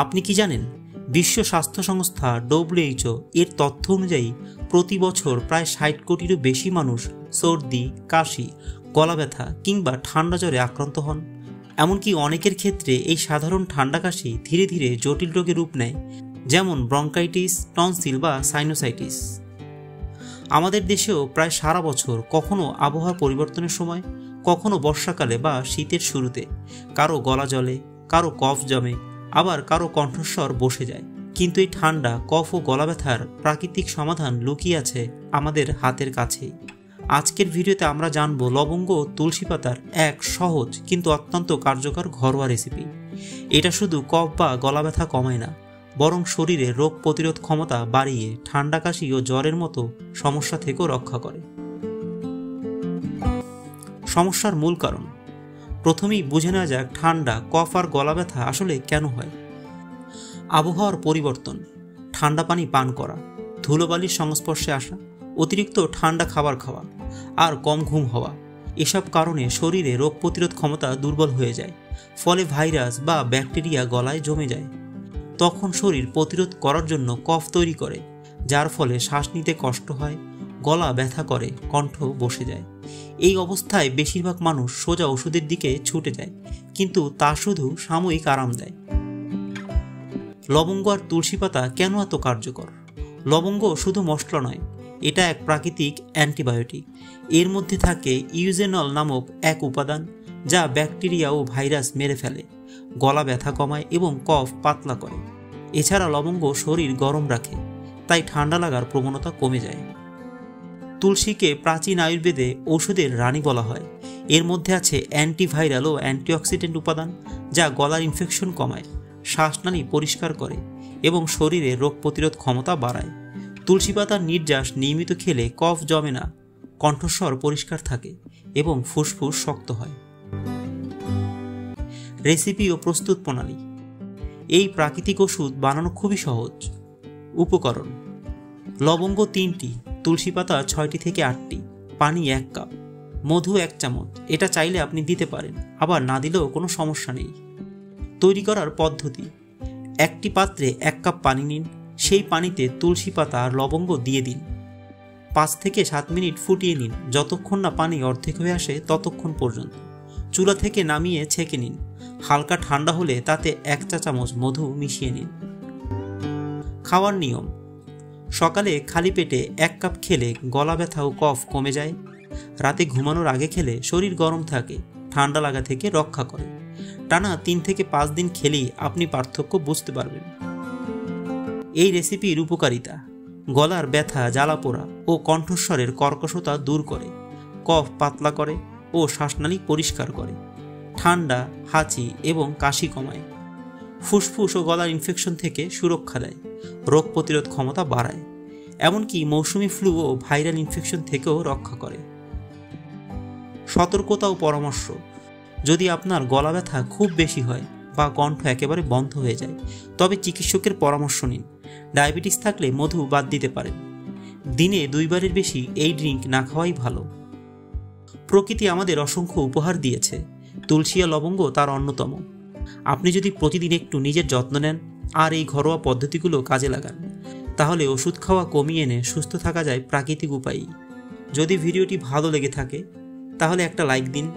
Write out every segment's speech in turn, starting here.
আপনি কি জানেন, বিশ্ব স্বাস্থ্য সংস্থা WHO এর তথ্য অনুযায়ী প্রতি বছর প্রায় 60 কোটিরও বেশি মানুষ সর্দি, কাশি, গলা ব্যথা কিংবা ঠান্ডা জ্বরে আক্রান্ত হন। এমনকি অনেকের ক্ষেত্রে এই সাধারণ ঠান্ডা কাশি ধীরে ধীরে জটিল রোগে রূপ নেয়, যেমন ব্রঙ্কাইটিস, টনসিল বা সাইনোসাইটিস। আমাদের দেশেও প্রায় সারা বছর কখনো আবহাওয়া পরিবর্তনের সময়, কখনো বর্ষাকালে বা শীতের শুরুতে কারো গলা জ্বলে, কারো কফ জমে, আবার কারো কণ্ঠস্বর বসে যায়। কিন্তু এই ঠান্ডা, কফ ও গলা ব্যথার প্রাকৃতিক সমাধান লুকিয়ে আছে আমাদের হাতের কাছেই। আজকের ভিডিওতে আমরা জানব লবঙ্গ ও তুলসী পাতার এক সহজ কিন্তু অত্যন্ত কার্যকর ঘরোয়া রেসিপি। এটা শুধু কফ বা গলা ব্যথা কমায় না, বরং শরীরে রোগ প্রতিরোধ ক্ষমতা বাড়িয়ে ঠান্ডা, কাশি ও জ্বরের মতো সমস্যা থেকেও রক্ষা করে। সমস্যার মূল কারণ। প্রথমেই বুঝে নেওয়া যাক ঠান্ডা, কফ আর গলা ব্যথা আসলে কেন হয়। আবহাওয়ার পরিবর্তন, ঠান্ডা পানি পান করা, ধুলোবালির সংস্পর্শে আসা, অতিরিক্ত ঠান্ডা খাবার খাওয়া আর কম ঘুম হওয়া, এসব কারণে শরীরে রোগ প্রতিরোধ ক্ষমতা দুর্বল হয়ে যায়। ফলে ভাইরাস বা ব্যাকটেরিয়া গলায় জমে যায়। তখন শরীর প্রতিরোধ করার জন্য কফ তৈরি করে, যার ফলে শ্বাস নিতে কষ্ট হয়, গলা ব্যথা করে, কণ্ঠ বসে যায়। এই অবস্থায় বেশিরভাগ মানুষ সোজা ওষুধের দিকে ছুটে যায়, কিন্তু তা শুধু সাময়িক আরাম দেয়। লবঙ্গ আর তুলসী পাতা কেন এত কার্যকর? লবঙ্গ শুধু মশলা নয়, এটা এক প্রাকৃতিক অ্যান্টিবায়োটিক। এর মধ্যে থাকে ইউজেনল নামক এক উপাদান, যা ব্যাকটেরিয়া ও ভাইরাস মেরে ফেলে, গলা ব্যথা কমায় এবং কফ পাতলা করে। এছাড়া লবঙ্গ শরীর গরম রাখে, তাই ঠান্ডা লাগার প্রবণতা কমে যায়। তুলসীকে প্রাচীন আয়ুর্বেদে ঔষধের রানী বলা হয়। এর মধ্যে আছে অ্যান্টিভাইরাল ও অ্যান্টিঅক্সিডেন্ট উপাদান, যা গলার ইনফেকশন কমায়, শ্বাসনালী পরিষ্কার করে এবং শরীরে রোগ প্রতিরোধ ক্ষমতা বাড়ায়। তুলসী পাতার নির্যাস নিয়মিত খেলে কফ জমে না, কণ্ঠস্বর পরিষ্কার থাকে এবং ফুসফুস শক্ত হয়। রেসিপি ও প্রস্তুত প্রণালী। এই প্রাকৃতিক ওষুধ বানানো খুবই সহজ। উপকরণ: লবঙ্গ 3টি, তুলসী পাতা 6টি থেকে 8টি, পানি 1 কাপ, মধু 1 চামচ। এটা চাইলে আপনি দিতে পারেন, আবার না দিলেও কোনো সমস্যা নেই। তৈরি করার পদ্ধতি: একটি পাত্রে 1 কাপ পানি নিন, সেই পানিতে তুলসী পাতা আর লবঙ্গ দিয়ে দিন। 5 থেকে 7 মিনিট ফুটিয়ে নিন, যতক্ষণ না পানি অর্ধেক হয়ে আসে ততক্ষণ পর্যন্ত। চুলা থেকে নামিয়ে ছেঁকে নিন। হালকা ঠান্ডা হলে তাতে 1 চা চামচ মধু মিশিয়ে নিন। খাওয়ার নিয়ম: সকালে খালি পেটে 1 কাপ খেলে গলা ব্যথা ও কফ কমে যায়। রাতে ঘুমানোর আগে খেলে শরীর গরম থাকে, ঠান্ডা লাগা থেকে রক্ষা করে। টানা 3 থেকে 5 দিন খেলেই আপনি পার্থক্য বুঝতে পারবেন। এই রেসিপির উপকারিতা: গলার ব্যথা, জ্বালাপোড়া ও কণ্ঠস্বরের কর্কশতা দূর করে, কফ পাতলা করে ও শ্বাসনালী পরিষ্কার করে, ঠান্ডা, হাঁচি এবং কাশি কমায়, ফুসফুস ও গলার ইনফেকশন থেকে সুরক্ষা দেয়, রোগ প্রতিরোধ ক্ষমতা বাড়ায়, এমনকি মৌসুমি ফ্লু ও ভাইরাল ইনফেকশন থেকেও রক্ষা করে। সতর্কতা ও পরামর্শ: যদি আপনার গলা ব্যথা খুব বেশি হয় বা কণ্ঠ একেবারে বন্ধ হয়ে যায়, তবে চিকিৎসকের পরামর্শ নিন। ডায়াবেটিস থাকলে মধু বাদ দিতে পারেন। দিনে 2 বারের বেশি এই ড্রিঙ্ক না খাওয়াই ভালো। প্রকৃতি আমাদের অসংখ্য উপহার দিয়েছে, তুলসী ও লবঙ্গ তার অন্যতম। আপনি যদি প্রতিদিন একটু নিজের যত্ন নেন আর এই ঘরোয়া পদ্ধতিগুলো কাজে লাগান, তাহলে ওষুধ খাওয়া কমিয়ে এনে সুস্থ থাকা যায় প্রাকৃতিক উপায়েই। যদি ভিডিওটি ভালো লেগে থাকে তাহলে একটা লাইক দিন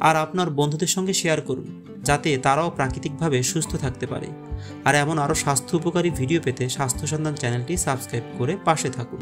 আর আপনার বন্ধুদের সঙ্গে শেয়ার করুন, যাতে তারাও প্রাকৃতিকভাবে সুস্থ থাকতে পারে। আর এমন আরও স্বাস্থ্য উপকারী ভিডিও পেতে স্বাস্থ্য সন্ধান চ্যানেলটি সাবস্ক্রাইব করে পাশে থাকুন।